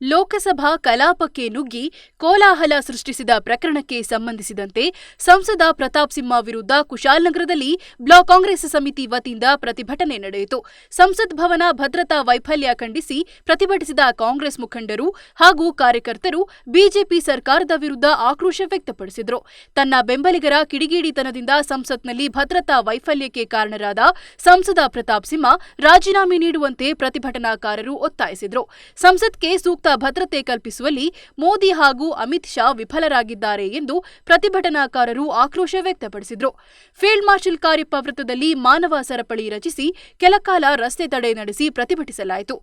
ಲೋಕಸಭಾ ಕಲಾಪಕ್ಕೆ ನುಗ್ಗಿ ಕೋಲಾಹಲ ಸೃಷ್ಟಿಸಿದ ಪ್ರಕರಣಕ್ಕೆ ಸಂಬಂಧಿಸಿದಂತೆ ಸಂಸದ ಪ್ರತಾಪ್ ಸಿಂಹ ವಿರುದ್ಧ ಕುಶಾಲನಗರದಲ್ಲಿ ಬ್ಲಾಕ್ ಕಾಂಗ್ರೆಸ್ ಸಮಿತಿ ವತಿಯಿಂದ ಪ್ರತಿಭಟನೆ ನಡೆಯಿತು. ಸಂಸತ್ ಭವನ ಭದ್ರತಾ ವೈಫಲ್ಯ ಖಂಡಿಸಿ ಪ್ರತಿಭಟಿಸಿದ ಕಾಂಗ್ರೆಸ್ ಮುಖಂಡರು ಹಾಗೂ ಕಾರ್ಯಕರ್ತರು ಬಿಜೆಪಿ ಸರ್ಕಾರದ ವಿರುದ್ಧ ಆಕ್ರೋಶ ವ್ಯಕ್ತಪಡಿಸಿದರು. ತನ್ನ ಬೆಂಬಲಿಗರ ಕಿಡಿಗೇಡಿತನದಿಂದ ಸಂಸತ್ನಲ್ಲಿ ಭದ್ರತಾ ವೈಫಲ್ಯಕ್ಕೆ ಕಾರಣರಾದ ಸಂಸದ ಪ್ರತಾಪ್ ಸಿಂಹ ರಾಜೀನಾಮೆ ನೀಡುವಂತೆ ಪ್ರತಿಭಟನಾಕಾರರು ಒತ್ತಾಯಿಸಿದರು. ಸಂಸತ್ಗೆ ಸೂಕ್ತ ಭದ್ರತೆ ಕಲ್ಪಿಸುವಲ್ಲಿ ಮೋದಿ ಹಾಗೂ ಅಮಿತ್ ಶಾ ವಿಫಲರಾಗಿದ್ದಾರೆ ಎಂದು ಪ್ರತಿಭಟನಾಕಾರರು ಆಕ್ರೋಶ ವ್ಯಕ್ತಪಡಿಸಿದರು. ಫೀಲ್ಡ್ ಮಾರ್ಷಲ್ ಕಾರ್ಯಪ್ಪ ವೃತ್ತದಲ್ಲಿ ಮಾನವ ಸರಪಳಿ ರಚಿಸಿ ಕೆಲಕಾಲ ರಸ್ತೆ ತಡೆ ನಡೆಸಿ ಪ್ರತಿಭಟಿಸಲಾಯಿತು.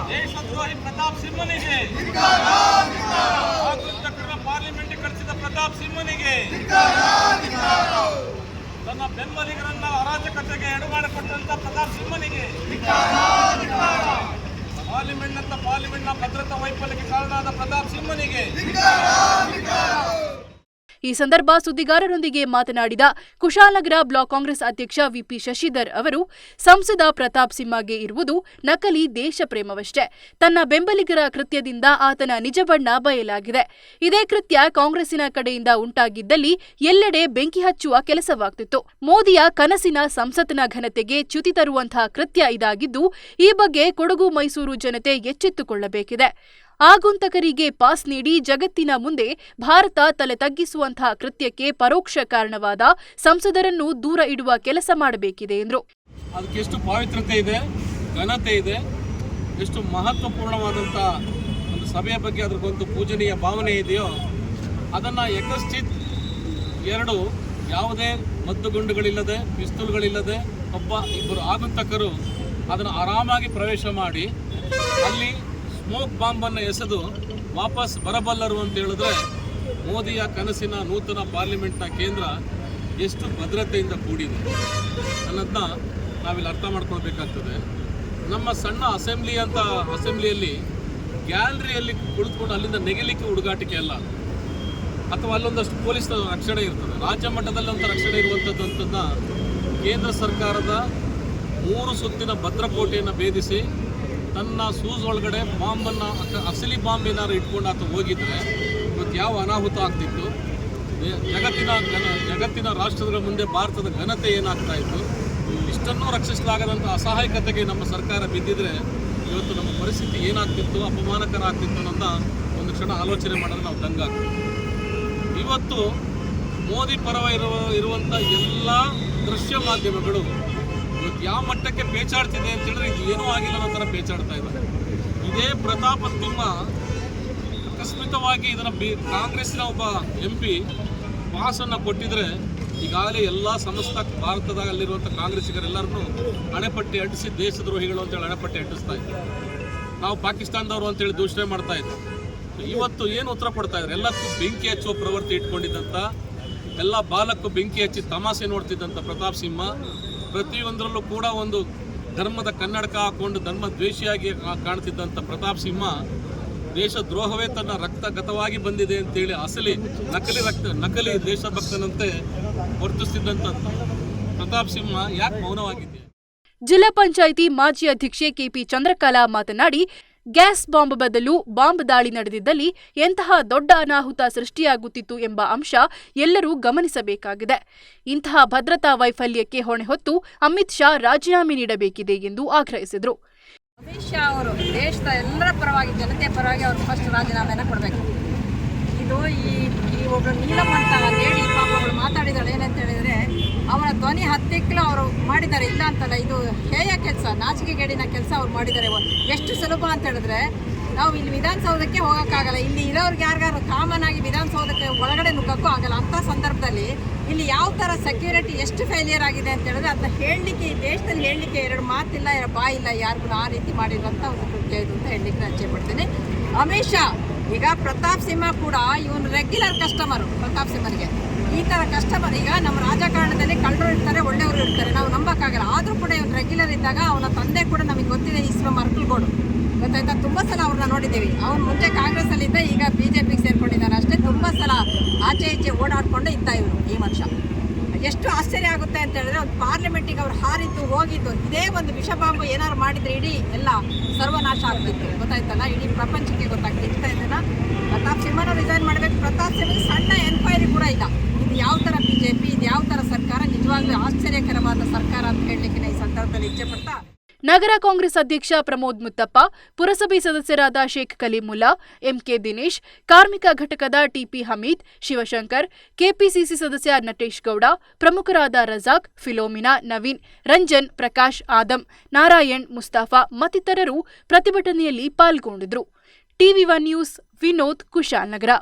ದೇಶದ್ರೋಹಿ ಪ್ರತಾಪ್ ಸಿಂಹನಿಗೆ ಪಾರ್ಲಿಮೆಂಟ್ ಕಳಿಸಿದ ಪ್ರತಾಪ್ ಸಿಂಹನಿಗೆ ತನ್ನ ಬೆಂಬಲಿಗರನ್ನ ಅರಾಜಕತೆಗೆ ಎಡಮಾಡಿಕೊಟ್ಟಂತ ಪ್ರತಾಪ್ ಸಿಂಹನಿಗೆ ಪಾರ್ಲಿಮೆಂಟ್ನ ಭದ್ರತಾ ವೈಫಲ್ಯಕ್ಕೆ ಕಾರಣವಾದ ಪ್ರತಾಪ್ ಸಿಂಹನಿಗೆ. ಈ ಸಂದರ್ಭ ಸುದ್ದಿಗಾರರೊಂದಿಗೆ ಮಾತನಾಡಿದ ಕುಶಾಲನಗರ ಬ್ಲಾಕ್ ಕಾಂಗ್ರೆಸ್ ಅಧ್ಯಕ್ಷ ವಿಪಿ ಶಶಿಧರ್ ಅವರು, ಸಂಸದ ಪ್ರತಾಪ್ ಸಿಂಹಗೆ ಇರುವುದು ನಕಲಿ ದೇಶ ಪ್ರೇಮವಷ್ಟೇ. ತನ್ನ ಬೆಂಬಲಿಗರ ಕೃತ್ಯದಿಂದ ಆತನ ನಿಜ ಬಣ್ಣ ಬಯಲಾಗಿದೆ. ಇದೇ ಕೃತ್ಯ ಕಾಂಗ್ರೆಸ್ಸಿನ ಕಡೆಯಿಂದ ಉಂಟಾಗಿದ್ದಲ್ಲಿ ಎಲ್ಲೆಡೆ ಬೆಂಕಿ ಹಚ್ಚುವ ಕೆಲಸವಾಗ್ತಿತ್ತು. ಮೋದಿಯ ಕನಸಿನ ಸಂಸತ್ನ ಘನತೆಗೆ ಚ್ಯುತಿ ತರುವಂತಹ ಕೃತ್ಯ ಇದಾಗಿದ್ದು, ಈ ಬಗ್ಗೆ ಕೊಡಗು ಮೈಸೂರು ಜನತೆ ಎಚ್ಚೆತ್ತುಕೊಳ್ಳಬೇಕಿದೆ. ಆಗುಂತಕರಿಗೆ ಪಾಸ್ ನೀಡಿ ಜಗತ್ತಿನ ಮುಂದೆ ಭಾರತ ತಲೆ ತಗ್ಗಿಸುವಂತಹ ಕೃತ್ಯಕ್ಕೆ ಪರೋಕ್ಷ ಕಾರಣವಾದ ಸಂಸದರನ್ನು ದೂರ ಇಡುವ ಕೆಲಸ ಮಾಡಬೇಕಿದೆ ಎಂದರು. ಅದಕ್ಕೆ ಎಷ್ಟು ಪವಿತ್ರತೆ ಇದೆ, ಘನತೆ ಇದೆ, ಎಷ್ಟು ಮಹತ್ವಪೂರ್ಣವಾದಂಥ ಒಂದು ಸಭೆಯ ಬಗ್ಗೆ ಅದಕ್ಕೊಂದು ಪೂಜನೀಯ ಭಾವನೆ ಇದೆಯೋ ಅದನ್ನು ಯಕಶ್ಚಿತ್ ಎರಡು ಯಾವುದೇ ಮದ್ದುಗುಂಡುಗಳಿಲ್ಲದೆ ಪಿಸ್ತೂಲ್ಗಳಿಲ್ಲದೆ ಇಬ್ಬರು ಆಗುಂತಕರು ಅದನ್ನು ಆರಾಮಾಗಿ ಪ್ರವೇಶ ಮಾಡಿ ಅಲ್ಲಿ ಸ್ಮೋಕ್ ಬಾಂಬನ್ನು ಎಸೆದು ವಾಪಸ್ ಬರಬಲ್ಲರು ಅಂತ ಹೇಳಿದ್ರೆ ಮೋದಿಯ ಕನಸಿನ ನೂತನ ಪಾರ್ಲಿಮೆಂಟ್ನ ಕೇಂದ್ರ ಎಷ್ಟು ಭದ್ರತೆಯಿಂದ ಕೂಡಿದೆ ಅನ್ನೋದನ್ನ ನಾವಿಲ್ಲಿ ಅರ್ಥ ಮಾಡ್ಕೊಳ್ಬೇಕಾಗ್ತದೆ. ನಮ್ಮ ಸಣ್ಣ ಅಸೆಂಬ್ಲಿಯಲ್ಲಿ ಗ್ಯಾಲರಿಯಲ್ಲಿ ಕುಳಿತುಕೊಂಡು ಅಲ್ಲಿಂದ ನೆಗೆಲಿಕ್ಕೆ ಹುಡುಗಾಟಿಕೆ ಅಲ್ಲ, ಅಥವಾ ಅಲ್ಲೊಂದಷ್ಟು ಪೊಲೀಸ್ ರಕ್ಷಣೆ ಇರ್ತದೆ. ರಾಜ್ಯ ಮಟ್ಟದಲ್ಲಿ ಒಂದು ರಕ್ಷಣೆ ಇರುವಂಥದ್ದನ್ನ ಕೇಂದ್ರ ಸರ್ಕಾರದ 3 ಸುತ್ತಿನ ಭದ್ರಕೋಟೆಯನ್ನು ಭೇದಿಸಿ ತನ್ನ ಸೂಸ್ ಒಳಗಡೆ ಬಾಂಬನ್ನು ಅಸಲಿ ಬಾಂಬ್ ಏನಾದ್ರು ಇಟ್ಕೊಂಡು ಆತ ಹೋಗಿದ್ರೆ ಇವತ್ತು ಯಾವ ಅನಾಹುತ ಆಗ್ತಿತ್ತು, ಜಗತ್ತಿನ ರಾಷ್ಟ್ರಗಳ ಮುಂದೆ ಭಾರತದ ಘನತೆ ಏನಾಗ್ತಾ ಇತ್ತು, ಇಷ್ಟನ್ನೂ ರಕ್ಷಿಸಲಾಗದಂಥ ಅಸಹಾಯಕತೆಗೆ ನಮ್ಮ ಸರ್ಕಾರ ಬಿದ್ದಿದ್ರೆ ಇವತ್ತು ನಮ್ಮ ಪರಿಸ್ಥಿತಿ ಏನಾಗ್ತಿತ್ತು, ಅಪಮಾನಕರ ಆಗ್ತಿತ್ತು ಅನ್ನೋದನ್ನ ಒಂದು ಕ್ಷಣ ಆಲೋಚನೆ ಮಾಡಿದ್ರೆ ನಾವು ದಂಗಾಗ್ತೀವಿ. ಇವತ್ತು ಮೋದಿ ಪರವ ಇರುವಂಥ ಎಲ್ಲ ದೃಶ್ಯ ಮಾಧ್ಯಮಗಳು ಇವತ್ತು ಯಾವ ಮಟ್ಟಕ್ಕೆ ಪೇಚಾಡ್ತಿದೆ ಅಂತ ಹೇಳಿದ್ರೆ ಇದು ಏನೂ ಆಗಿಲ್ಲ ಅನ್ನೋ ಥರ ಪೇಚಾಡ್ತಾ ಇದ್ದಾರೆ. ಇದೇ ಪ್ರತಾಪ್ ಸಿಂಹ ಅಕಸ್ಮಿತವಾಗಿ ಇದನ್ನು ಕಾಂಗ್ರೆಸ್ಸಿನ ಒಬ್ಬ MP ಪಾಸನ್ನು ಕೊಟ್ಟಿದ್ರೆ ಈಗಾಗಲೇ ಎಲ್ಲ ಸಮಸ್ತ ಭಾರತದಲ್ಲಿರುವಂಥ ಕಾಂಗ್ರೆಸ್ಸಿಗರೆಲ್ಲರನ್ನೂ ಹಣೆಪಟ್ಟಿ ಅಂಟಿಸಿ ದೇಶದ್ರೋಹಿಗಳು ಅಂತೇಳಿ ಹಣೆಪಟ್ಟಿ ಅಂಟಿಸ್ತಾ ಇದ್ರು. ನಾವು ಪಾಕಿಸ್ತಾನದವರು ಅಂತೇಳಿ ದೂಷಣೆ ಮಾಡ್ತಾ ಇದ್ವಿ. ಇವತ್ತು ಏನು ಉತ್ತರ ಕೊಡ್ತಾ ಇದ್ದಾರೆ? ಎಲ್ಲಕ್ಕೂ ಬೆಂಕಿ ಹಚ್ಚುವ ಪ್ರವೃತ್ತಿ ಇಟ್ಕೊಂಡಿದ್ದಂಥ, ಎಲ್ಲ ಬಾಲಕ್ಕೂ ಬೆಂಕಿ ಹಚ್ಚಿ ತಮಾಷೆ ನೋಡ್ತಿದ್ದಂಥ ಪ್ರತಾಪ್ ಸಿಂಹ ಪ್ರತಿಯೊಂದರಲ್ಲೂ ಕೂಡ ಒಂದು ಧರ್ಮದ ಕನ್ನಡಕ ಹಾಕೊಂಡು ಧರ್ಮ ದ್ವೇಷಿಯಾಗಿ ಕಾಣ್ತಿದ್ದಂಥ ಪ್ರತಾಪ್ ಸಿಂಹ ದೇಶದ್ರೋಹವೇ ತನ್ನ ರಕ್ತಗತವಾಗಿ ಬಂದಿದೆ ಅಂತೇಳಿ ಅಸಲಿ ನಕಲಿ ದೇಶಭಕ್ತನಂತೆ ವರ್ತಿಸ್ತಿದ್ದಂಥ ಪ್ರತಾಪ್ ಸಿಂಹ ಯಾಕೆ ಮೌನವಾಗಿದ್ದೆ? ಜಿಲ್ಲಾ ಪಂಚಾಯಿತಿ ಮಾಜಿ ಅಧ್ಯಕ್ಷೆ ಕೆಪಿ ಚಂದ್ರಕಲಾ ಮಾತನಾಡಿ, ಗ್ಯಾಸ್ ಬಾಂಬ್ ಬದಲು ಬಾಂಬ್ ದಾಳಿ ನಡೆದಿದ್ದಲ್ಲಿ ಎಂತಹ ದೊಡ್ಡ ಅನಾಹುತ ಸೃಷ್ಟಿಯಾಗುತ್ತಿತ್ತು ಎಂಬ ಅಂಶ ಎಲ್ಲರೂ ಗಮನಿಸಬೇಕಾಗಿದೆ. ಇಂತಹ ಭದ್ರತಾ ವೈಫಲ್ಯಕ್ಕೆ ಹೊಣೆ ಹೊತ್ತು ಅಮಿತ್ ಶಾ ರಾಜೀನಾಮೆ ನೀಡಬೇಕಿದೆ ಎಂದು ಆಗ್ರಹಿಸಿದರು. ಅಮಿತ್ ಶಾ ಅವರು ದೇಶದ ಎಲ್ಲರ ಪರವಾಗಿ, ಜನತೆ ಪರವಾಗಿ ಅವರು ಫಸ್ಟ್ ರಾಜೀನಾಮೆಯನ್ನು ಕೊಡಬೇಕು. ಇದು ಈ ಒಬ್ಬರು ನೀಲಮ್ ಅಂತ ಲೇಡಿ ಪಾಪಗಳು ಮಾತಾಡಿದಾಳೆ. ಏನಂತ ಹೇಳಿದರೆ, ಅವರ ಧ್ವನಿ ಹತ್ತಿಕ್ಕಲು ಅವರು ಮಾಡಿದ್ದಾರೆ, ಇಲ್ಲ ಅಂತಲ್ಲ. ಇದು ಹೇಯ ಕೆಲಸ, ನಾಚಿಕೆಗೇಡಿನ ಕೆಲಸ ಅವ್ರು ಮಾಡಿದ್ದಾರೆ. ಎಷ್ಟು ಸುಲಭ ಅಂತ ಹೇಳಿದ್ರೆ, ನಾವು ಇಲ್ಲಿ ವಿಧಾನಸೌಧಕ್ಕೆ ಹೋಗೋಕ್ಕಾಗಲ್ಲ, ಇಲ್ಲಿ ಇರೋರಿಗೆ ಯಾರಿಗಾರು ಕಾಮನ್ ಆಗಿ ವಿಧಾನಸೌಧಕ್ಕೆ ಒಳಗಡೆ ನುಗ್ಗೋಕ್ಕೂ ಆಗಲ್ಲ. ಅಂಥ ಸಂದರ್ಭದಲ್ಲಿ ಇಲ್ಲಿ ಯಾವ ಥರ ಸೆಕ್ಯೂರಿಟಿ ಎಷ್ಟು ಫೇಲಿಯರ್ ಆಗಿದೆ ಅಂತ ಹೇಳಿದ್ರೆ ಅದನ್ನ ಹೇಳಲಿಕ್ಕೆ, ಈ ದೇಶದಲ್ಲಿ ಹೇಳಲಿಕ್ಕೆ 2 ಮಾತಿಲ್ಲ, ಬಾಯಿಲ್ಲ ಯಾರಿಗೂ ಆ ರೀತಿ ಮಾಡಿರುವಂಥ ಒಂದು ಕೃತ್ಯ ಇದು ಅಂತ ಹೇಳಲಿಕ್ಕೆ ಇಚ್ಛೆ ಪಡ್ತೀನಿ. ಅಮಿತ್ ಶಾ ಈಗ ಪ್ರತಾಪ್ ಸಿಂಹ ಕೂಡ ಇವನು ರೆಗ್ಯುಲರ್ ಕಸ್ಟಮರು. ಪ್ರತಾಪ್ ಸಿಂಹನಿಗೆ ಈ ಥರ ಕಸ್ಟಮರ್, ಈಗ ನಮ್ಮ ರಾಜಕಾರಣದಲ್ಲಿ ಕಳ್ಳರು ಇರ್ತಾರೆ, ಒಳ್ಳೆಯವರು ಇರ್ತಾರೆ, ನಾವು ನಂಬೋಕ್ಕಾಗಲ್ಲ. ಆದರೂ ಕೂಡ ಇವನು ರೆಗ್ಯುಲರ್ ಇದ್ದಾಗ ಅವನ ತಂದೆ ಕೂಡ ನಮಗೆ ಗೊತ್ತಿದೆ, ಇಸ್ರೋ ಮರ್ಕಲ್ಗೋಡು ಗೊತ್ತಾಯ್ತಾ? ತುಂಬ ಸಲ ಅವ್ರನ್ನ ನೋಡಿದ್ದೀವಿ. ಅವ್ನು ಮುಂಚೆ ಕಾಂಗ್ರೆಸ್ಸಲ್ಲಿದ್ದ, ಈಗ BJPಗೆ ಸೇರ್ಕೊಂಡಿದ್ದಾನೆ ಅಷ್ಟೇ. ತುಂಬ ಸಲ ಆಚೆ ಈಚೆ ಓಡಾಡ್ಕೊಂಡೇ ಇದ್ದ ಇವರು ಈ ಮನುಷ್ಯ. ಎಷ್ಟು ಆಶ್ಚರ್ಯ ಆಗುತ್ತೆ ಅಂತ ಹೇಳಿದ್ರೆ, ಒಂದು ಪಾರ್ಲಿಮೆಂಟಿಗೆ ಅವ್ರು ಹಾರಿದ್ದು ಹೋಗಿದ್ದು, ಇದೇ ಒಂದು ವಿಷಬಾಂಬು ಏನಾದ್ರು ಮಾಡಿದ್ರೆ ಇಡೀ ಎಲ್ಲ ಸರ್ವನಾಶ ಆಗ್ತಿತ್ತು. ಗೊತ್ತಾಯ್ತಲ್ಲ, ಇಡೀ ಪ್ರಪಂಚಕ್ಕೆ ಗೊತ್ತಾಗ್ತಿತ್ತು. ಇದನ್ನ ಪ್ರತಾಪ್ ಸಿಂಹನ ರಿಸೈನ್ ಮಾಡಬೇಕು. ಪ್ರತಾಪ್ ಸಿಂಹ ಸಣ್ಣ ಎನ್ಕ್ವೈರಿ ಕೂಡ ಇಲ್ಲ. ಇದು ಯಾವ ಥರ BJP, ಇದು ಯಾವ ಥರ ಸರ್ಕಾರ, ನಿಜವಾಗ್ಲೂ ಆಶ್ಚರ್ಯಕರವಾದ ಸರ್ಕಾರ ಅಂತ ಹೇಳಲಿಕ್ಕೆ ಈ ಸಂದರ್ಭದಲ್ಲಿ ಇಚ್ಛೆ ಪಡ್ತಾ. ನಗರ ಕಾಂಗ್ರೆಸ್ ಅಧ್ಯಕ್ಷ ಪ್ರಮೋದ್ ಮುತ್ತಪ್ಪ, ಪುರಸಭೆ ಸದಸ್ಯರಾದ ಶೇಖ್ ಕಲೀಮುಲ್ಲಾ, MK ದಿನೇಶ್, ಕಾರ್ಮಿಕ ಘಟಕದ TP ಹಮೀದ್, ಶಿವಶಂಕರ್, ಕೆಪಿಸಿಸಿ ಸದಸ್ಯ ನಟೇಶ್ ಗೌಡ, ಪ್ರಮುಖರಾದ ರಜಾಕ್, ಫಿಲೋಮಿನಾ, ನವೀನ್, ರಂಜನ್, ಪ್ರಕಾಶ್, ಆದಂ, ನಾರಾಯಣ್, ಮುಸ್ತಾಫಾ ಮತ್ತಿತರರು ಪ್ರತಿಭಟನೆಯಲ್ಲಿ ಪಾಲ್ಗೊಂಡಿದ್ರು. TV1 news, Vinod, Kushalnagar.